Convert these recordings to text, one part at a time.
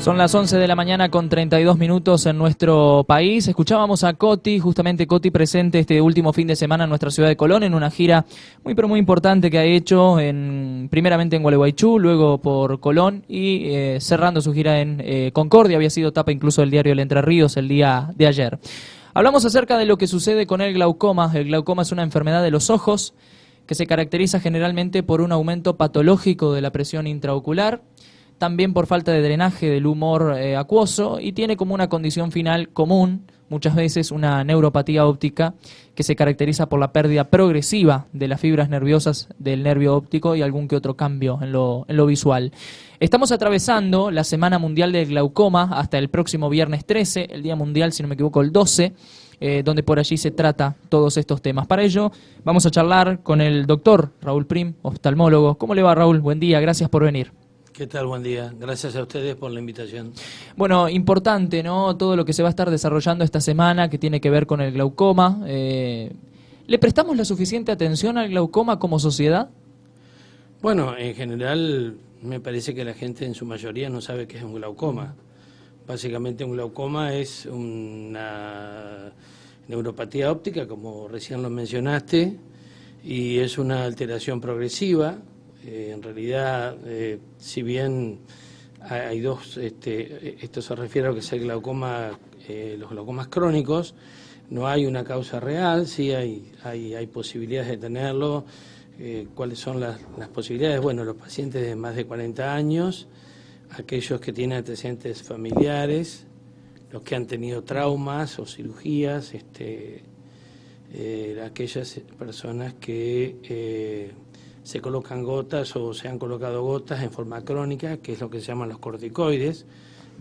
Son las 11 de la mañana con 32 minutos en nuestro país. Escuchábamos a Coti, justamente Coti presente este último fin de semana en nuestra ciudad de Colón en una gira muy pero muy importante que ha hecho primeramente en Gualeguaychú, luego por Colón y cerrando su gira en Concordia. Había sido tapa incluso del diario El Entre Ríos el día de ayer. Hablamos acerca de lo que sucede con el glaucoma. El glaucoma es una enfermedad de los ojos que se caracteriza generalmente por un aumento patológico de la presión intraocular, también por falta de drenaje del humor acuoso, y tiene como una condición final común, muchas veces una neuropatía óptica que se caracteriza por la pérdida progresiva de las fibras nerviosas del nervio óptico y algún que otro cambio en lo visual. Estamos atravesando la Semana Mundial del Glaucoma hasta el próximo viernes 13, el Día Mundial, si no me equivoco, el 12, donde por allí se trata todos estos temas. Para ello vamos a charlar con el doctor Raúl Prim, oftalmólogo. ¿Cómo le va, Raúl? Buen día, gracias por venir. ¿Qué tal? Buen día. Gracias a ustedes por la invitación. Bueno, importante, ¿no? Todo lo que se va a estar desarrollando esta semana que tiene que ver con el glaucoma. ¿Le prestamos la suficiente atención al glaucoma como sociedad? Bueno, en general me parece que la gente en su mayoría no sabe qué es un glaucoma. Básicamente un glaucoma es una neuropatía óptica, como recién lo mencionaste, y es una alteración progresiva. En realidad, si bien hay dos, esto se refiere a lo que es el glaucoma, los glaucomas crónicos, no hay una causa real, sí hay posibilidades de tenerlo. ¿Cuáles son las posibilidades? Bueno, los pacientes de más de 40 años, aquellos que tienen antecedentes familiares, los que han tenido traumas o cirugías, aquellas personas que se colocan gotas o se han colocado gotas en forma crónica, que es lo que se llaman los corticoides,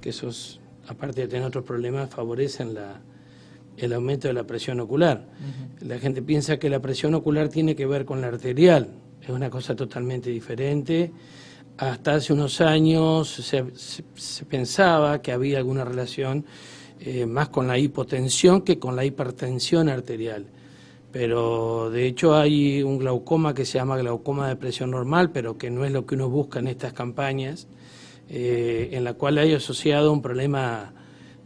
que esos, aparte de tener otros problemas, favorecen el aumento de la presión ocular. La gente piensa que la presión ocular tiene que ver con la arterial, es una cosa totalmente diferente. Hasta hace unos años se pensaba que había alguna relación más con la hipotensión que con la hipertensión arterial. Pero de hecho hay un glaucoma que se llama glaucoma de presión normal, pero que no es lo que uno busca en estas campañas, en la cual hay asociado un problema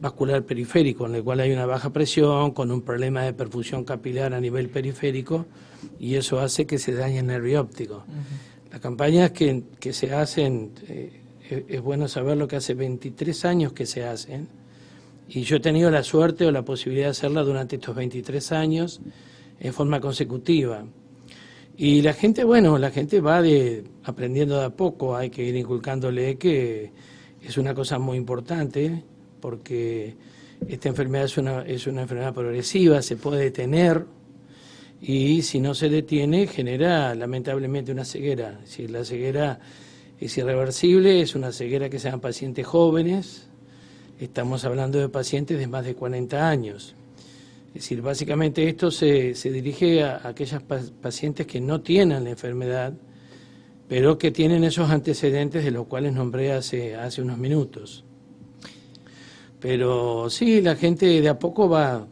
vascular periférico, en el cual hay una baja presión, con un problema de perfusión capilar a nivel periférico, y eso hace que se dañe el nervio óptico. Las campañas que se hacen, es bueno saber lo que hace 23 años que se hacen, y yo he tenido la suerte o la posibilidad de hacerla durante estos 23 años, en forma consecutiva. Y la gente, bueno, la gente va aprendiendo de a poco, hay que ir inculcándole que es una cosa muy importante, porque esta enfermedad es una enfermedad progresiva, se puede detener, y si no se detiene genera lamentablemente una ceguera. Es decir, la ceguera es irreversible, es una ceguera que sean pacientes jóvenes, estamos hablando de pacientes de más de 40 años. Es decir, básicamente esto se dirige a aquellas pacientes que no tienen la enfermedad, pero que tienen esos antecedentes de los cuales nombré hace unos minutos. Pero sí, la gente de a poco va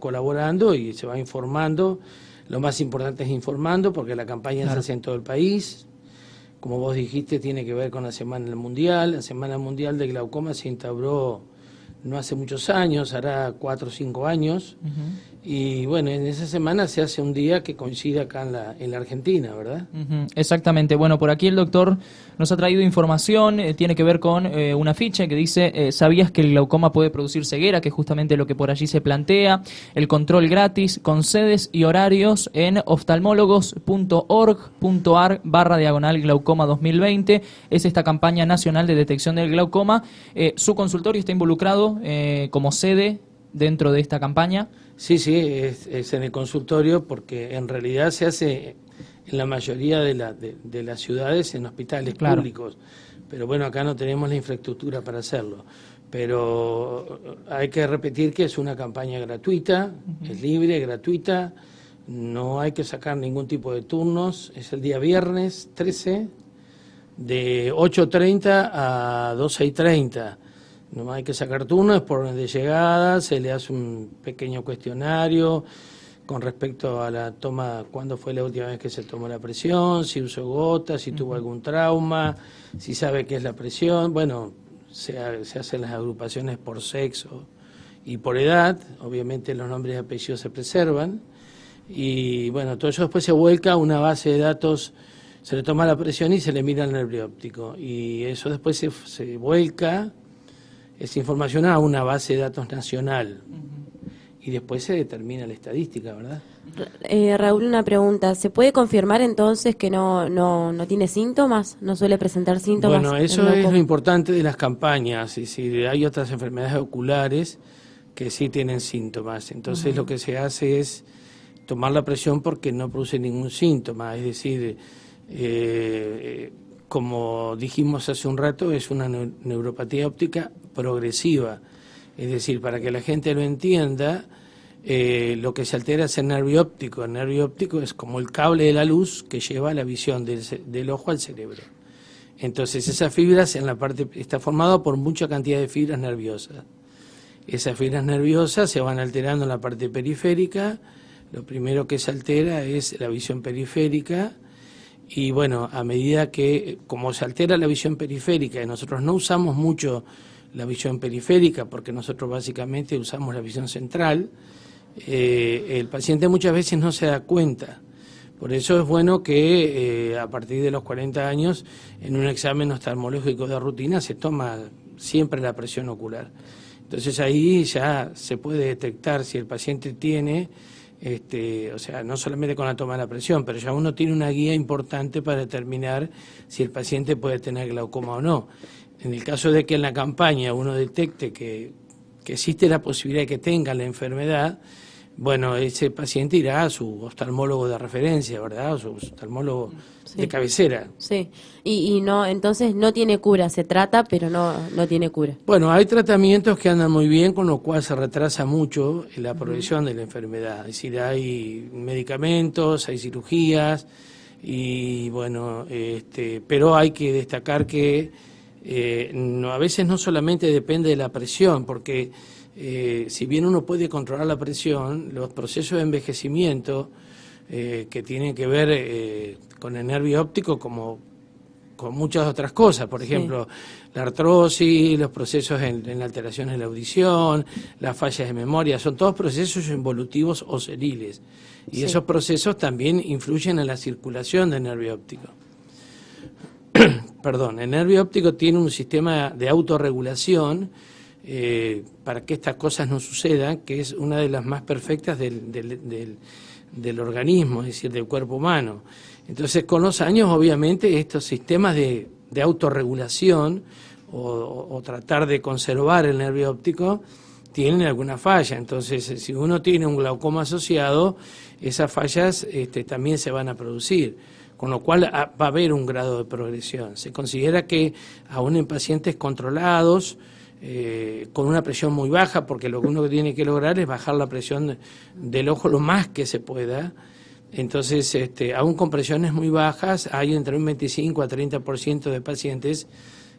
colaborando y se va informando. Lo más importante es informando, porque la campaña se hace en todo el país. Como vos dijiste, tiene que ver con la Semana Mundial. La Semana Mundial de Glaucoma se instauró no hace muchos años, hará 4 o 5 años, y bueno, en esa semana se hace un día que coincide acá en la Argentina, ¿verdad? Exactamente. Bueno, por aquí el doctor nos ha traído información, tiene que ver con un afiche que dice, ¿sabías que el glaucoma puede producir ceguera? Que es justamente lo que por allí se plantea. El control gratis con sedes y horarios en oftalmólogos.org.ar/glaucoma 2020. Es esta campaña nacional de detección del glaucoma. Su consultorio está involucrado como sede dentro de esta campaña. Sí, es en el consultorio, porque en realidad se hace en la mayoría de las ciudades en hospitales públicos, pero bueno, acá no tenemos la infraestructura para hacerlo. Pero hay que repetir que es una campaña gratuita, es libre, gratuita, no hay que sacar ningún tipo de turnos, es el día viernes 13 de 8:30 a 12:30. No hay que sacar turnos, es por orden de llegada, se le hace un pequeño cuestionario con respecto a la toma, cuándo fue la última vez que se tomó la presión, si usó gotas, si tuvo algún trauma, si sabe qué es la presión. Bueno, se hacen las agrupaciones por sexo y por edad, obviamente los nombres y apellidos se preservan, y bueno, todo eso después se vuelca a una base de datos, se le toma la presión y se le mira el nervio óptico, y eso después se vuelca, esa información, a una base de datos nacional, y después se determina la estadística, ¿verdad? Raúl, una pregunta. ¿Se puede confirmar entonces que no tiene síntomas? ¿No suele presentar síntomas? Bueno, eso es lo importante de las campañas. Es decir, hay otras enfermedades oculares que sí tienen síntomas. Entonces lo que se hace es tomar la presión porque no produce ningún síntoma. Es decir, como dijimos hace un rato, es una neuropatía óptica progresiva. Es decir, para que la gente lo entienda, lo que se altera es el nervio óptico. El nervio óptico es como el cable de la luz que lleva la visión del ojo al cerebro. Entonces esas fibras en la parte está formado por mucha cantidad de fibras nerviosas. Esas fibras nerviosas se van alterando en la parte periférica. Lo primero que se altera es la visión periférica. Y bueno, a medida que, como se altera la visión periférica, y nosotros no usamos mucho la visión periférica porque nosotros básicamente usamos la visión central, el paciente muchas veces no se da cuenta. Por eso es bueno que a partir de los 40 años, en un examen oftalmológico de rutina, se toma siempre la presión ocular. Entonces ahí ya se puede detectar si el paciente tiene, o sea, no solamente con la toma de la presión, pero ya uno tiene una guía importante para determinar si el paciente puede tener glaucoma o no. En el caso de que en la campaña uno detecte que existe la posibilidad de que tenga la enfermedad, bueno, ese paciente irá a su oftalmólogo de referencia, ¿verdad? O su oftalmólogo de cabecera. Sí, y no, entonces no tiene cura, se trata, pero no tiene cura. Bueno, hay tratamientos que andan muy bien, con lo cual se retrasa mucho la progresión de la enfermedad. Es decir, hay medicamentos, hay cirugías, y bueno, pero hay que destacar que a veces no solamente depende de la presión, porque si bien uno puede controlar la presión, los procesos de envejecimiento que tienen que ver con el nervio óptico, como con muchas otras cosas, por ejemplo, la artrosis, los procesos en alteraciones de la audición, las fallas de memoria, son todos procesos involutivos o seniles, y esos procesos también influyen en la circulación del nervio óptico. Perdón, el nervio óptico tiene un sistema de autorregulación para que estas cosas no sucedan, que es una de las más perfectas del organismo, es decir, del cuerpo humano. Entonces, con los años, obviamente, estos sistemas de autorregulación o tratar de conservar el nervio óptico tienen alguna falla. Entonces, si uno tiene un glaucoma asociado, esas fallas también se van a producir, con lo cual va a haber un grado de progresión. Se considera que aún en pacientes controlados, con una presión muy baja, porque lo que uno tiene que lograr es bajar la presión del ojo lo más que se pueda. Entonces, aún con presiones muy bajas, hay entre un 25 a 30% de pacientes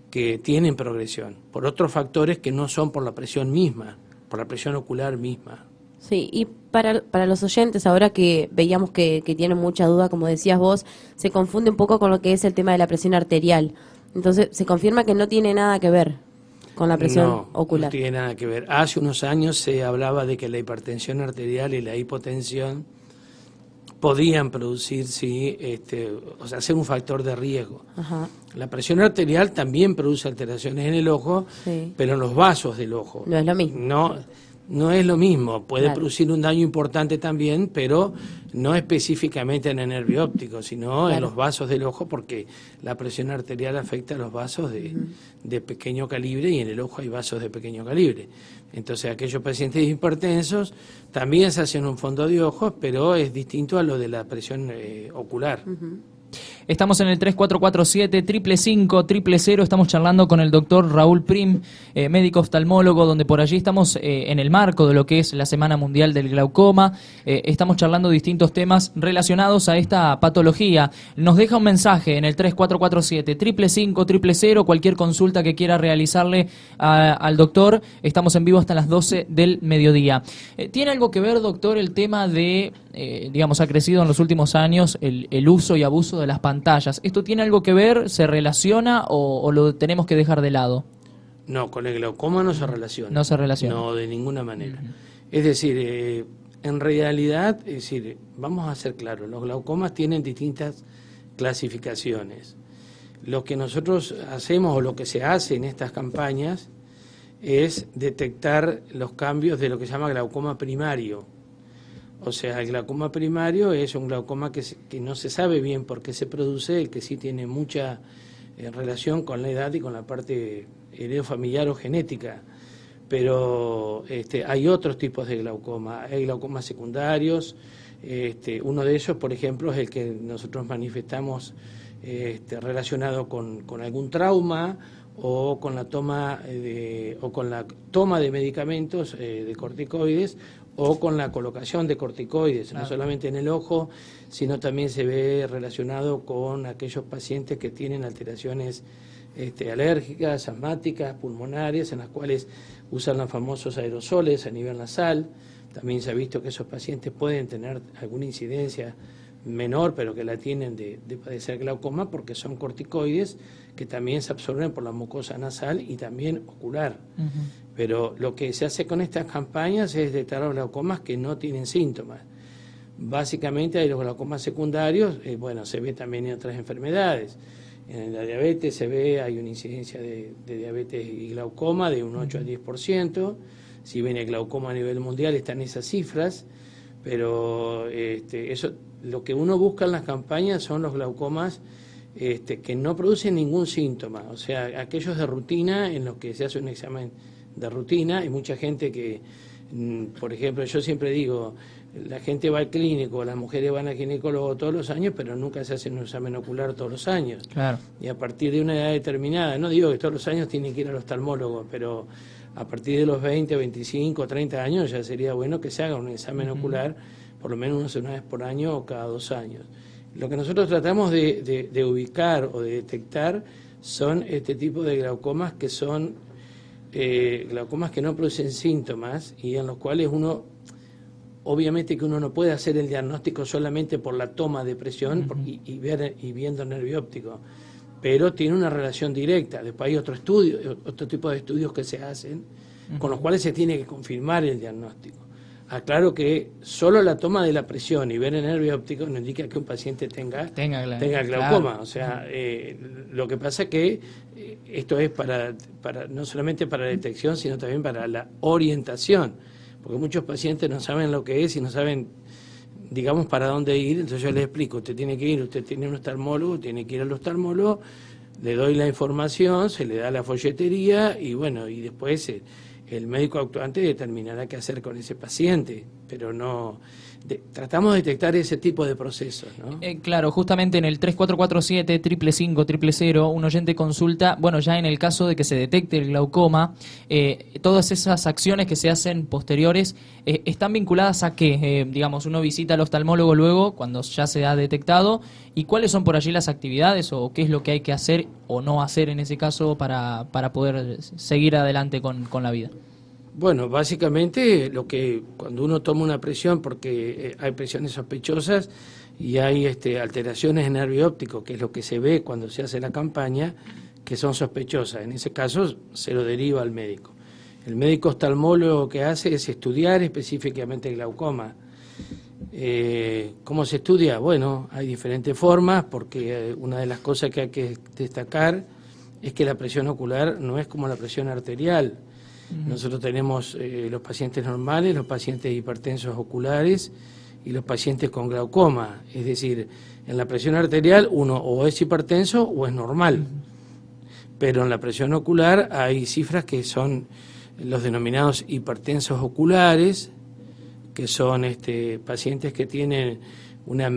que tienen progresión, por otros factores que no son por la presión misma, por la presión ocular misma. Sí, y para los oyentes, ahora que veíamos que tienen mucha duda, como decías vos, se confunde un poco con lo que es el tema de la presión arterial. Entonces, se confirma que no tiene nada que ver con la presión ocular. No tiene nada que ver. Hace unos años se hablaba de que la hipertensión arterial y la hipotensión podían producir, o sea, ser un factor de riesgo. Ajá. La presión arterial también produce alteraciones en el ojo, pero en los vasos del ojo. No es lo mismo. No es lo mismo, puede producir un daño importante también, pero no específicamente en el nervio óptico, sino en los vasos del ojo, porque la presión arterial afecta a los vasos de pequeño calibre, y en el ojo hay vasos de pequeño calibre. Entonces, aquellos pacientes hipertensos también se hacen un fondo de ojos, pero es distinto a lo de la presión ocular. Estamos en el 3447-555-000. Estamos charlando con el doctor Raúl Prim, médico oftalmólogo, donde por allí estamos en el marco de lo que es la Semana Mundial del Glaucoma. Estamos charlando distintos temas relacionados a esta patología. Nos deja un mensaje en el 3447-555-000. Cualquier consulta que quiera realizarle al doctor. Estamos en vivo hasta las 12 del mediodía. ¿Tiene algo que ver, doctor, el tema de, ha crecido en los últimos años el uso y abuso de las pantallas? ¿Esto tiene algo que ver, se relaciona o lo tenemos que dejar de lado? No, con el glaucoma no se relaciona. No se relaciona. No, de ninguna manera. Es decir, en realidad, es decir, vamos a ser claros, los glaucomas tienen distintas clasificaciones. Lo que nosotros hacemos o lo que se hace en estas campañas es detectar los cambios de lo que se llama glaucoma primario. O sea, el glaucoma primario es un glaucoma que no se sabe bien por qué se produce, el que sí tiene mucha relación con la edad y con la parte heredofamiliar o genética. Pero hay otros tipos de glaucoma, hay glaucomas secundarios, uno de ellos, por ejemplo, es el que nosotros manifestamos relacionado con algún trauma o con la toma de medicamentos de corticoides o con la colocación de corticoides, no solamente en el ojo, sino también se ve relacionado con aquellos pacientes que tienen alteraciones alérgicas, asmáticas, pulmonares, en las cuales usan los famosos aerosoles a nivel nasal. También se ha visto que esos pacientes pueden tener alguna incidencia menor, pero que la tienen de padecer glaucoma, porque son corticoides que también se absorben por la mucosa nasal y también ocular. Pero lo que se hace con estas campañas es detectar los glaucomas que no tienen síntomas. Básicamente hay los glaucomas secundarios, se ve también en otras enfermedades. En la diabetes se ve, hay una incidencia de diabetes y glaucoma de un 8 al 10%. Si bien el glaucoma a nivel mundial están esas cifras, pero eso, lo que uno busca en las campañas son los glaucomas que no producen ningún síntoma, o sea, aquellos de rutina en los que se hace un examen de rutina. Hay mucha gente que, por ejemplo, yo siempre digo, la gente va al clínico, las mujeres van al ginecólogo todos los años, pero nunca se hacen un examen ocular todos los años. Claro. Y a partir de una edad determinada, no digo que todos los años tienen que ir al oftalmólogo, pero a partir de los 20, 25, 30 años ya sería bueno que se haga un examen ocular, por lo menos una vez por año o cada 2 años. Lo que nosotros tratamos de ubicar o de detectar son este tipo de glaucomas que son glaucomas que no producen síntomas y en los cuales obviamente que uno no puede hacer el diagnóstico solamente por la toma de presión y viendo nervio óptico, pero tiene una relación directa. Después hay otro tipo de estudios que se hacen, con los cuales se tiene que confirmar el diagnóstico. Aclaro que solo la toma de la presión y ver el nervio óptico no indica que un paciente tenga glaucoma. Claro. O sea, lo que pasa es que esto es para no solamente para la detección, sino también para la orientación, porque muchos pacientes no saben lo que es y no saben, digamos, para dónde ir. Entonces yo les explico, usted tiene que ir, usted tiene un oftalmólogo, tiene que ir al oftalmólogo, le doy la información, se le da la folletería y bueno, y después el médico actuante determinará qué hacer con ese paciente, pero no tratamos de detectar ese tipo de procesos, ¿no? Claro, justamente en el 3447-555-000 un oyente consulta, bueno, ya en el caso de que se detecte el glaucoma, todas esas acciones que se hacen posteriores, ¿están vinculadas a qué? Digamos, uno visita al oftalmólogo luego, cuando ya se ha detectado, ¿y cuáles son por allí las actividades o qué es lo que hay que hacer o no hacer en ese caso para poder seguir adelante con la vida? Bueno, básicamente cuando uno toma una presión, porque hay presiones sospechosas y hay alteraciones en nervio óptico, que es lo que se ve cuando se hace la campaña, que son sospechosas. En ese caso se lo deriva al médico. El médico oftalmólogo lo que hace es estudiar específicamente el glaucoma. ¿Cómo se estudia? Bueno, hay diferentes formas, porque una de las cosas que hay que destacar es que la presión ocular no es como la presión arterial. Nosotros tenemos los pacientes normales, los pacientes hipertensos oculares y los pacientes con glaucoma. Es decir, en la presión arterial uno o es hipertenso o es normal. Pero en la presión ocular hay cifras que son los denominados hipertensos oculares, que son pacientes que tienen una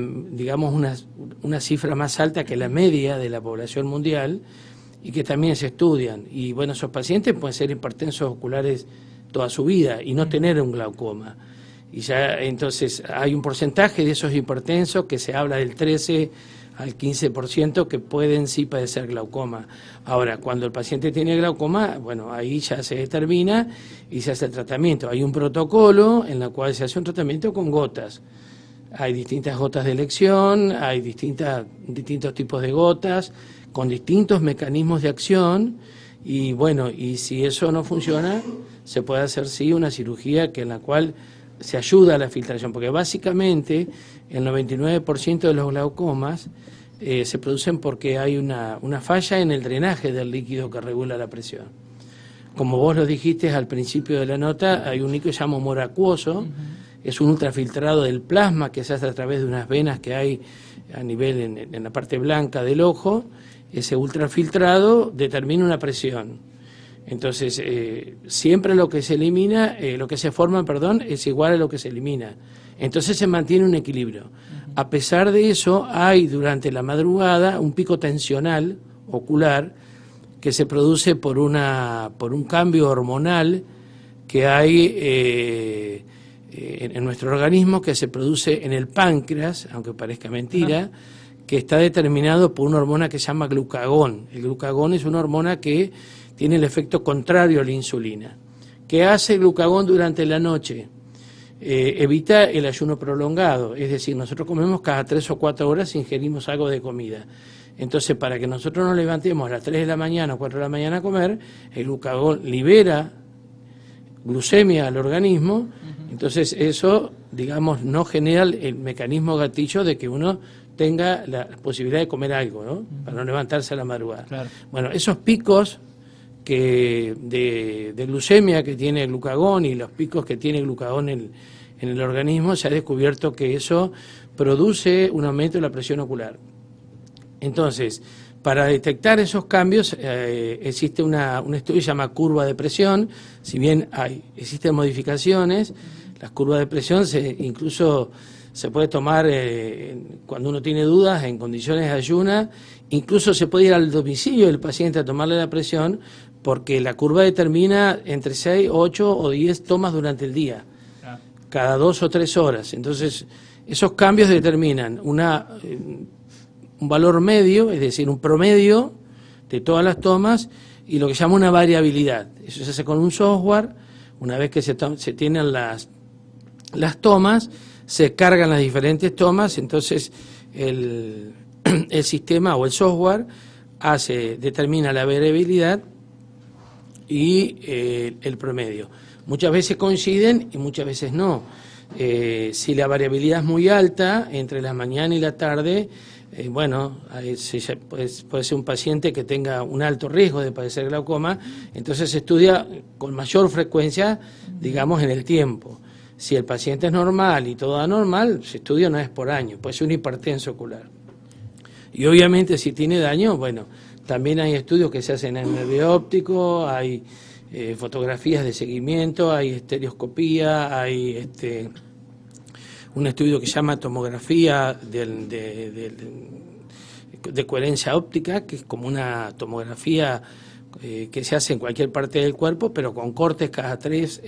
cifra más alta que la media de la población mundial, y que también se estudian. Y bueno, esos pacientes pueden ser hipertensos oculares toda su vida y no tener un glaucoma. Y ya entonces hay un porcentaje de esos hipertensos que se habla del 13 al 15% que pueden sí padecer glaucoma. Ahora, cuando el paciente tiene glaucoma, bueno, ahí ya se determina y se hace el tratamiento. Hay un protocolo en el cual se hace un tratamiento con gotas. Hay distintas gotas de elección, hay distintos tipos de gotas, con distintos mecanismos de acción, Y bueno, y si eso no funciona, se puede hacer sí una cirugía en la cual se ayuda a la filtración, porque básicamente el 99% de los glaucomas se producen porque hay una falla en el drenaje del líquido que regula la presión. Como vos lo dijiste al principio de la nota, hay un líquido que se llama humor acuoso, es un ultrafiltrado del plasma que se hace a través de unas venas que hay a nivel en la parte blanca del ojo. Ese ultrafiltrado determina una presión. Entonces, siempre lo que se elimina, lo que se forma, perdón, es igual a lo que se elimina. Entonces se mantiene un equilibrio. A pesar de eso, hay durante la madrugada un pico tensional ocular que se produce por un cambio hormonal que hay en nuestro organismo, que se produce en el páncreas, aunque parezca mentira, que está determinado por una hormona que se llama glucagón. El glucagón es una hormona que tiene el efecto contrario a la insulina. ¿Qué hace el glucagón durante la noche? Evita el ayuno prolongado, es decir, nosotros comemos cada 3 o 4 horas, ingerimos algo de comida. Entonces, para que nosotros nos levantemos a las 3 de la mañana o 4 de la mañana a comer, el glucagón libera glucemia al organismo, entonces eso, digamos, no genera el mecanismo gatillo de que uno tenga la posibilidad de comer algo, ¿no? Para no levantarse a la madrugada. Claro. Bueno, esos picos de glucemia que tiene el glucagón y los picos que tiene el glucagón en el organismo, se ha descubierto que eso produce un aumento de la presión ocular. Entonces, para detectar esos cambios existe un estudio que se llama curva de presión. Si bien existen modificaciones, las curvas de presión incluso se puede tomar cuando uno tiene dudas en condiciones de ayuna, incluso se puede ir al domicilio del paciente a tomarle la presión, porque la curva determina entre 6, 8 o 10 tomas durante el día, cada 2 o 3 horas. Entonces, esos cambios determinan un valor medio, es decir, un promedio de todas las tomas, y lo que se llama una variabilidad. Eso se hace con un software. Una vez que se tienen las tomas, se cargan las diferentes tomas, entonces el sistema o el software determina la variabilidad y el promedio. Muchas veces coinciden y muchas veces no. Si la variabilidad es muy alta, entre la mañana y la tarde, puede ser un paciente que tenga un alto riesgo de padecer glaucoma, entonces se estudia con mayor frecuencia, digamos, en el tiempo. Si el paciente es normal y todo anormal, se estudia una vez por año, puede ser un hipertenso ocular. Y obviamente si tiene daño, bueno, también hay estudios que se hacen en el nervio óptico, hay fotografías de seguimiento, hay estereoscopía, hay un estudio que se llama tomografía de coherencia óptica, que es como una tomografía que se hace en cualquier parte del cuerpo, pero con cortes cada 3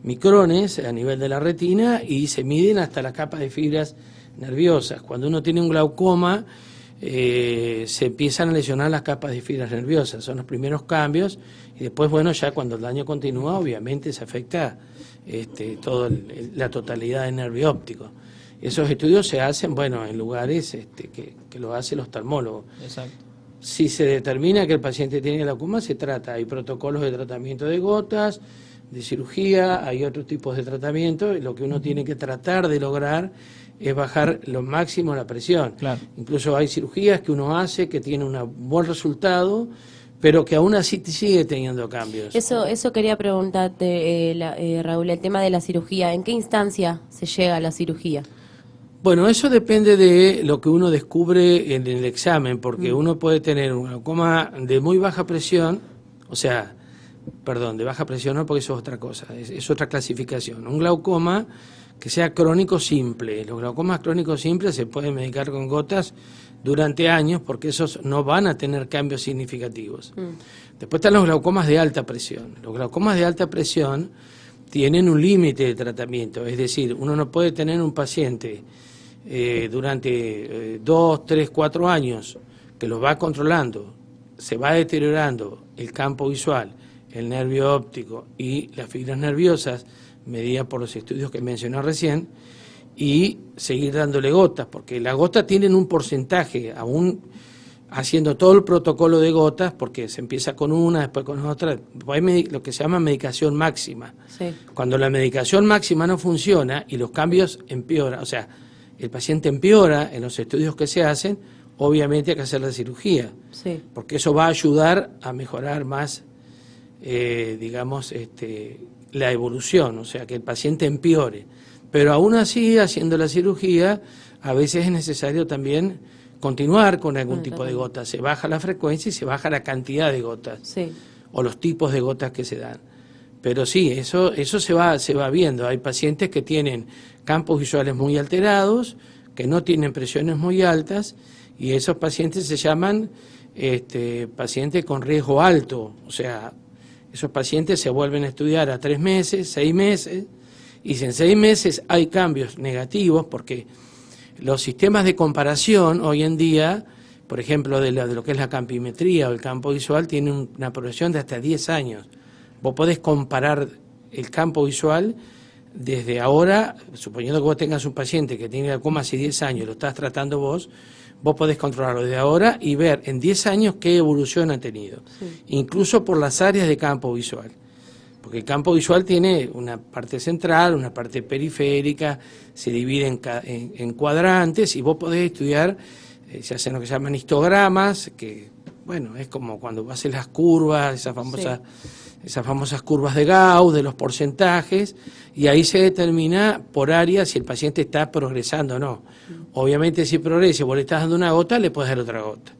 micrones a nivel de la retina, y se miden hasta las capas de fibras nerviosas. Cuando uno tiene un glaucoma, se empiezan a lesionar las capas de fibras nerviosas, son los primeros cambios, y después, bueno, ya cuando el daño continúa, obviamente se afecta toda la totalidad del nervio óptico. Esos estudios se hacen, bueno, en lugares que lo hace el oftalmólogo. Exacto. Si se determina que el paciente tiene glaucoma, se trata, hay protocolos de tratamiento de gotas, de cirugía, hay otros tipos de tratamiento, y lo que uno tiene que tratar de lograr es bajar lo máximo la presión. Claro. Incluso hay cirugías que uno hace que tiene un buen resultado, pero que aún así sigue teniendo cambios. Eso quería preguntarte, Raúl, el tema de la cirugía, ¿en qué instancia se llega a la cirugía? Bueno, eso depende de lo que uno descubre en el examen, porque uno puede tener un glaucoma de muy baja presión, de baja presión no, porque eso es otra cosa, es otra clasificación. Un glaucoma que sea crónico simple. Los glaucomas crónicos simples se pueden medicar con gotas durante años, porque esos no van a tener cambios significativos. Después están los glaucomas de alta presión. Los glaucomas de alta presión tienen un límite de tratamiento, es decir, uno no puede tener un paciente durante 2, 3, 4 años que los va controlando, se va deteriorando el campo visual, el nervio óptico y las fibras nerviosas, medidas por los estudios que mencioné recién, y seguir dándole gotas, porque las gotas tienen un porcentaje, aún haciendo todo el protocolo de gotas, porque se empieza con una, después con otra, hay lo que se llama medicación máxima. Sí. Cuando la medicación máxima no funciona y los cambios empeoran, o sea, el paciente empeora en los estudios que se hacen, obviamente hay que hacer la cirugía, Sí. porque eso va a ayudar a mejorar más, digamos, la evolución, o sea, que el paciente empeore. Pero aún así, haciendo la cirugía, a veces es necesario también continuar con algún tipo de gota. Se baja la frecuencia y se baja la cantidad de gotas, Sí. o los tipos de gotas que se dan. Pero sí, eso se va viendo. Hay pacientes que tienen campos visuales muy alterados, que no tienen presiones muy altas, y esos pacientes se llaman pacientes con riesgo alto. O sea, esos pacientes se vuelven a estudiar a 3 meses, 6 meses, y si en 6 meses hay cambios negativos, porque los sistemas de comparación hoy en día, por ejemplo, de lo que es la campimetría o el campo visual, tienen una progresión de hasta 10 años. Vos podés comparar el campo visual desde ahora, suponiendo que vos tengas un paciente que tiene glaucoma hace 10 años y lo estás tratando vos podés controlarlo desde ahora y ver en 10 años qué evolución ha tenido, incluso por las áreas de campo visual. Porque el campo visual tiene una parte central, una parte periférica, se divide en cuadrantes y vos podés estudiar, se hacen lo que se llaman histogramas, que bueno, es como cuando haces las curvas, esas famosas curvas de Gauss, de los porcentajes, y ahí se determina por área si el paciente está progresando o no. Obviamente si progresa y vos le estás dando una gota, le puedes dar otra gota.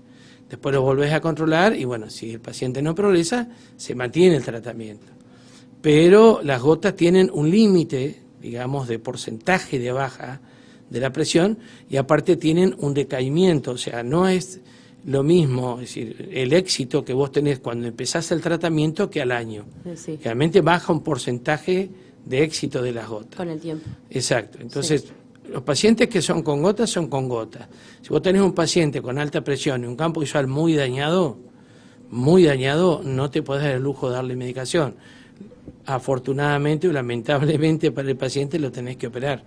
Después lo volvés a controlar y bueno, si el paciente no progresa, se mantiene el tratamiento. Pero las gotas tienen un límite, digamos, de porcentaje de baja de la presión y aparte tienen un decaimiento, o sea, no es lo mismo, es decir, el éxito que vos tenés cuando empezás el tratamiento que al año. Sí. Realmente baja un porcentaje de éxito de las gotas. Con el tiempo. Exacto, entonces los pacientes que son con gotas son con gotas. Si vos tenés un paciente con alta presión y un campo visual muy dañado, no te podés dar el lujo de darle medicación. Afortunadamente o lamentablemente para el paciente lo tenés que operar,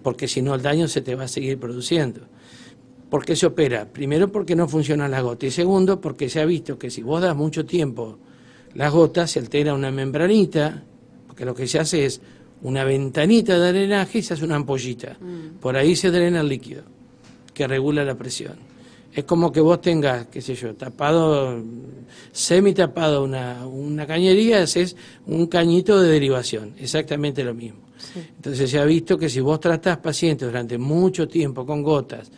porque si no el daño se te va a seguir produciendo. ¿Por qué se opera? Primero porque no funcionan las gotas y segundo porque se ha visto que si vos das mucho tiempo las gotas se altera una membranita, porque lo que se hace es una ventanita de drenaje y se hace una ampollita. Por ahí se drena el líquido que regula la presión. Es como que vos tengas, qué sé yo, tapado, semitapado una cañería, haces un cañito de derivación, exactamente lo mismo. Entonces se ha visto que si vos tratás pacientes durante mucho tiempo con gotas,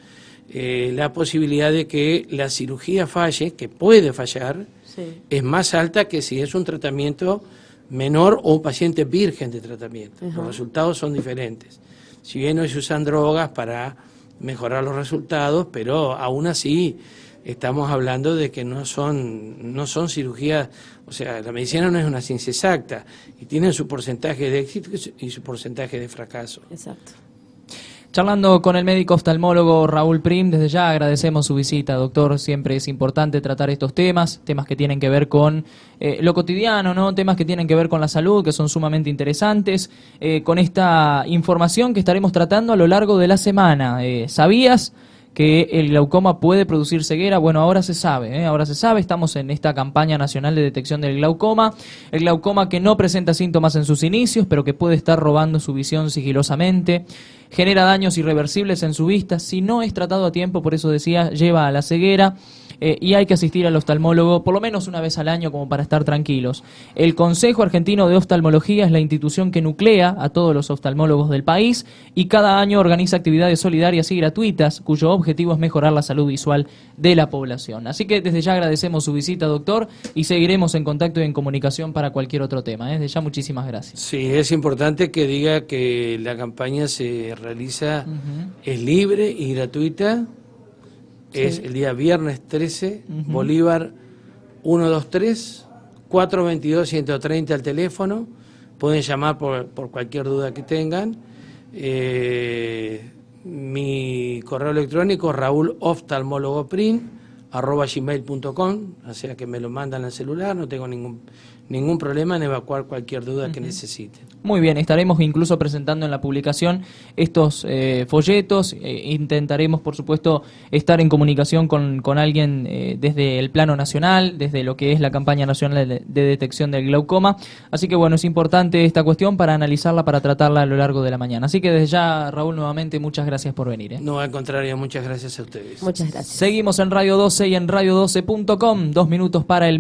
la posibilidad de que la cirugía falle, que puede fallar, es más alta que si es un tratamiento menor o un paciente virgen de tratamiento. Los resultados son diferentes. Si bien hoy se usan drogas para mejorar los resultados, pero aún así estamos hablando de que no son cirugías, o sea, la medicina no es una ciencia exacta y tienen su porcentaje de éxito y su porcentaje de fracaso. Exacto. Charlando con el médico oftalmólogo Raúl Prim, desde ya agradecemos su visita, doctor. Siempre es importante tratar estos temas que tienen que ver con lo cotidiano, ¿no? Temas que tienen que ver con la salud, que son sumamente interesantes. Con esta información que estaremos tratando a lo largo de la semana. ¿Sabías que el glaucoma puede producir ceguera? Bueno, ahora se sabe, estamos en esta campaña nacional de detección del glaucoma. El glaucoma que no presenta síntomas en sus inicios, pero que puede estar robando su visión sigilosamente. Genera daños irreversibles en su vista. Si no es tratado a tiempo, por eso decía, lleva a la ceguera. Y hay que asistir al oftalmólogo por lo menos una vez al año como para estar tranquilos. El Consejo Argentino de Oftalmología es la institución que nuclea a todos los oftalmólogos del país y cada año organiza actividades solidarias y gratuitas cuyo objetivo es mejorar la salud visual de la población. Así que desde ya agradecemos su visita, doctor, y seguiremos en contacto y en comunicación para cualquier otro tema. Desde ya muchísimas gracias. Sí, es importante que diga que la campaña se realiza, es libre y gratuita. Es el día viernes 13, Bolívar 123, 422-130 al teléfono. Pueden llamar por cualquier duda que tengan. Mi correo electrónico rauloftalmologoprim gmail.com, o sea que me lo mandan al celular, no tengo ningún problema en evacuar cualquier duda que necesiten. Muy bien, estaremos incluso presentando en la publicación estos folletos, intentaremos por supuesto estar en comunicación con alguien desde el plano nacional, desde lo que es la campaña nacional de detección del glaucoma, así que bueno, es importante esta cuestión para analizarla, para tratarla a lo largo de la mañana. Así que desde ya, Raúl, nuevamente muchas gracias por venir. No, al contrario, muchas gracias a ustedes. Muchas gracias. Seguimos en Radio 12 y en radio12.com, 2 minutos para el